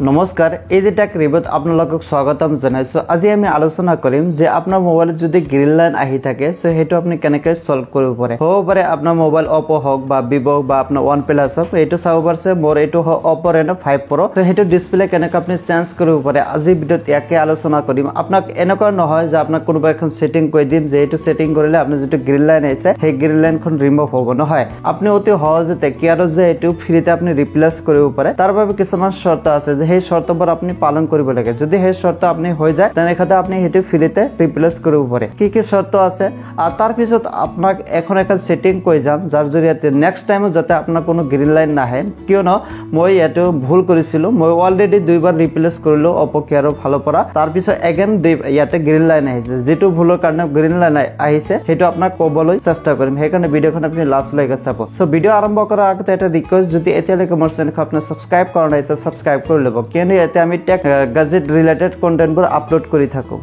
নমস্কাৰ এই যে টেক ৰিভিউত আপোনালোকক স্বাগতম জনাইছো আজি আমি আলোচনা কৰিম যে আপোনাৰ মোবাইলত যদি গ্ৰীণ লাইন আহি থাকে সো হেতু আপুনি কেনেকৈ সলভ কৰিব পাৰে হ'ব পাৰে আপোনাৰ মোবাইল Oppo হওক বা Vivo বা আপোনাৰ OnePlus হওক এটো চাব পাৰছে মোৰ এটো Oppo Reno 5 Pro তো হেতু ডিসপ্লে কেনেকৈ আপুনি চেঞ্জ কৰিব পাৰে আজি ভিডিওত ইয়াকে আলোচনা কৰিম আপোনাক এনেকুৱা নহয় যে আপোনাক কোনোবা এখন সেটিং কৈ দিম যে এটো সেটিং কৰিলে আপুনি যেটো গ্ৰীণ লাইন আছে সেই গ্ৰীণ লাইনখন ৰিমুভ হ'ব নহয় আপুনি অতি সহজতে কিয়াৰো যে এটো ফ্ৰীতে আপুনি ৰিপ্লেস কৰিব পাৰে তাৰ বাবে কিছুমান শৰ্ত আছে সেই শৰ্তবোৰ আপুনি পালন কৰিব লাগে যদি সেই শৰ্ত আপুনি হৈ যায় তেনেখতে আপুনি হেতু ফ্ৰীতে ৰিপ্লেস কৰিব পাৰে কি শৰ্ত আছে আৰু তাৰ পিছত আপোনাক এখন সেটিং কৈ যাম যাৰ জৰিয়তে নেক্সট টাইম যাতে আপোনাৰ কোনো গ্ৰীণ লাইন নাহে কিয়নো মই এটো ভুল কৰিছিলো মই অলৰেডি দুইবাৰ ৰিপ্লেস কৰিলো Oppo Care ভালৰ পৰা তাৰ পিছত এগেইন ইয়াতে গ্ৰীণ লাইন আহিছে যেটো ভুলৰ কাৰণে গ্ৰীণ লাইন আহিছে হেতু আপোনাক ক'বলৈ চেষ্টা কৰিম সেইকাৰণে ভিডিওখন আপুনি লাষ্ট লৈকে চাব সো ভিডিও আৰম্ভ কৰাৰ আগতে এটা ৰিকুৱেষ্ট যদি এতিয়ালৈকে মোৰ চেনেলখন আপুনি সাবস্ক্ৰাইব কৰা নাই তো সাবস্ক্ৰাইব কৰি ল'ব কিয়নো ইয়াতে আমি টেক গ্যাজেট ৰিলেটেড কন্টেন্টবোৰ আপলোড কৰি থাকো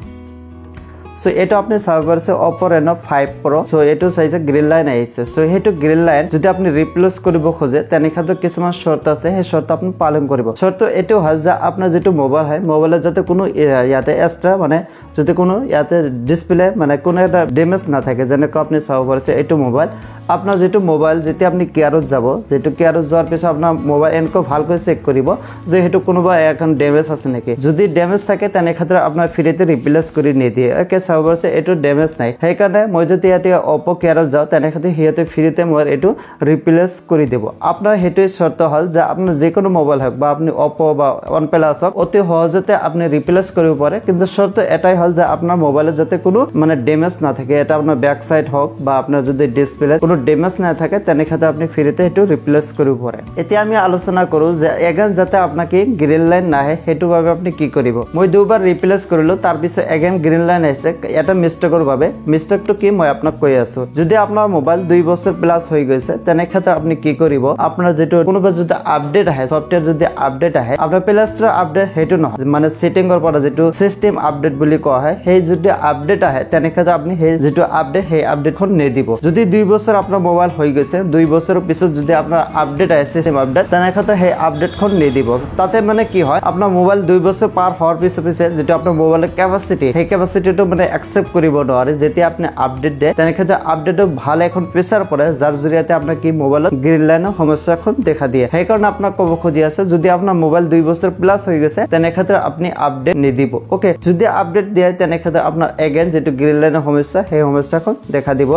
সো এটো আপনি সাৰ্ভাৰ সে Oppo Reno 5 Pro সো এটো চাইছে গ্ৰীণ লাইন আহিছে সো হেতু গ্ৰীণ লাইন যদি আপনি ৰিপ্লেস কৰিব খোজে তেনেখাতে কিছুমান শৰ্ত আছে সেই শৰ্ত আপনি পালন কৰিব শর্ত এটো হল যে আপনার যেটো মোবাইল হয় মোবাইলত যাতে কোনো ইয়াতে এক্সট্রা মানে যদি কোনো ইয়াতে ডিসপ্লে মানে কোনো এটা ড্যামেজ না থাকে যেনেকৈ আপনি চাব পারছে এটো মোবাইল আপনার যেটো মোবাইল যেটি আপনি কেয়ারত যাব যেটো কেয়ারত যাওয়ার পিছত আপনার মোবাইল এনকো ভালকৈ চেক কৰিব যে হেতু কোনোবা এখন ড্যামেজ আছে নেকি যদি ড্যামেজ থাকে তেনেখাতে আপনার ফ্ৰীতে ৰিপ্লেস কৰি নিদিয়ে একে চাব পাৰছে এটো ড্যামেজ নাই সেইকাৰণে মই যদি ইয়াতে Oppo কেয়াৰত যাও তেনেখাতে হিয়তে ফ্ৰীতে মই এটো ৰিপ্লেস কৰি দিব আপনার হেতু শর্ত হল যে আপনার যে কোনো মোবাইল হোক বা আপনি Oppo বা OnePlus হোক অতি সহজতে আপনি রিপ্লেস কৰিব পাৰে কিন্তু শর্ত এটাই হল যে আপনার মোবাইলে যাতে কোনো মানে ড্যামেজ না থাকে এটা আপনার ব্যাক সাইড হোক বা আপনার যদি ডিসপ্লে কোনো ড্যামেজ না থাকে তেনেখাতে আপনি ফ্ৰীতে এটো ৰিপ্লেস কৰিব পাৰে এতিয়া আমি আলোচনা কৰো যে এগেইন যাতে আপোনাকে গ্ৰীণ লাইন নাহে হেতু বাবে আপনি কি কৰিব মই দুবাৰ ৰিপ্লেস কৰিলো তাৰ পিছত এগেইন গ্ৰীণ লাইন আছে এটা মিস্টেকৰ বাবে মিস্টেকটো কি মই আপোনাক কৈ আছো যদি আপোনাৰ মোবাইল 2 বছৰ প্লাস হৈ গৈছে তেনেখাতে আপনি কি কৰিব আপোনাৰ যেটো কোনোবা যদি আপডেট আহে সফটওয়্যাৰ যদি আপডেট আহে আপোনাৰ প্লে ষ্টৰ আপডেট হেতু নহয় মানে সেটিংৰ পৰা যেটো সিস্টেম আপডেট বুলি কোৱা হয় সেই যদি আপডেট আহে তেনেখাতে আপনি সেই যেটো আপডেট সেই আপডেটখন নিদিব যদি 2 বছৰ আপোনাৰ মোবাইল হৈ গৈছে 2 বছৰৰ পিছত যদি আপোনাৰ আপডেট আহে সিস্টেম আপডেট তেনেখাতে সেই আপডেটখন নিদিব তাতে মানে কি হয় আপোনাৰ মোবাইল 2 বছৰ পাৰ হোৱাৰ পিছত যেটো আপোনাৰ মোবাইলৰ ক্যাপাসিটি সেই ক্যাপাসিটিটো মানে একসেপ্ট কৰিব নোৱাৰে যেতিয়া আপনি আপডেট দিয়ে তেনেখাতে আপডেটটো ভাল এখন প্ৰেছাৰ পৰে যাৰ জৰিয়তে আপোনাৰ কি মোবাইলত গ্ৰীণ লাইনৰ সমস্যাখন দেখা দিয়ে সেইকাৰণে আপোনাক ক'ব খুজি আছে যদি আপোনাৰ মোবাইল 2 বছৰ প্লাস হৈ গৈছে তেনেখাতে আপনি আপডেট নিদিব ওকে যদি আপডেট দিয়ে তেনেখাতে আপোনাৰ এগেইন যেটো গ্ৰীণ লাইনৰ সমস্যা সেই সমস্যাখন দেখা দিব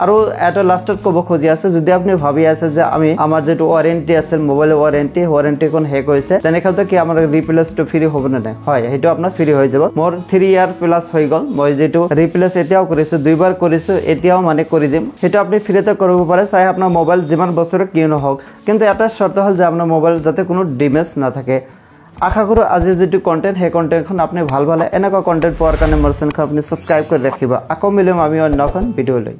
আৰু এটা লাষ্টত ক'ব খুজি আছে যদি আপনি ভাবি আছে যে আমি আমাৰ যেটো ওয়াৰেন্টি আছে মোবাইল ওয়াৰেন্টি কোন হেক হৈছে তেনেখাতে কি আমাৰ ৰিপ্লেস তো ফ্ৰি হ'ব না হয় হেতু আপোনাৰ ফ্ৰি হৈ যাব মোৰ 3 ইয়াৰ প্লাস হৈ গল মই যেটো ৰিপ্লেস এতিয়াও কৰিছো দুইবাৰ কৰিছো এতিয়াও মানে কৰি দিম হেতু আপনি ফ্ৰিতে কৰিব পাৰে চাই আপোনাৰ মোবাইল যিমান বছৰ কিয় নহওক কিন্তু এটা শৰ্ত হল যে আপোনাৰ মোবাইল যাতে কোনো ড্যামেজ না থাকে আশা কৰো আজি যেটো কন্টেন্ট হে কন্টেন্টখন আপনি ভাল ভালে এনেকা কন্টেন্ট পোৱাৰ কাৰণে মোৰ চেনেলখন আপনি সাবস্ক্ৰাইব কৰি ৰাখিবা আকৌ মিলিম আমি অন্য এখন ভিডিও লৈ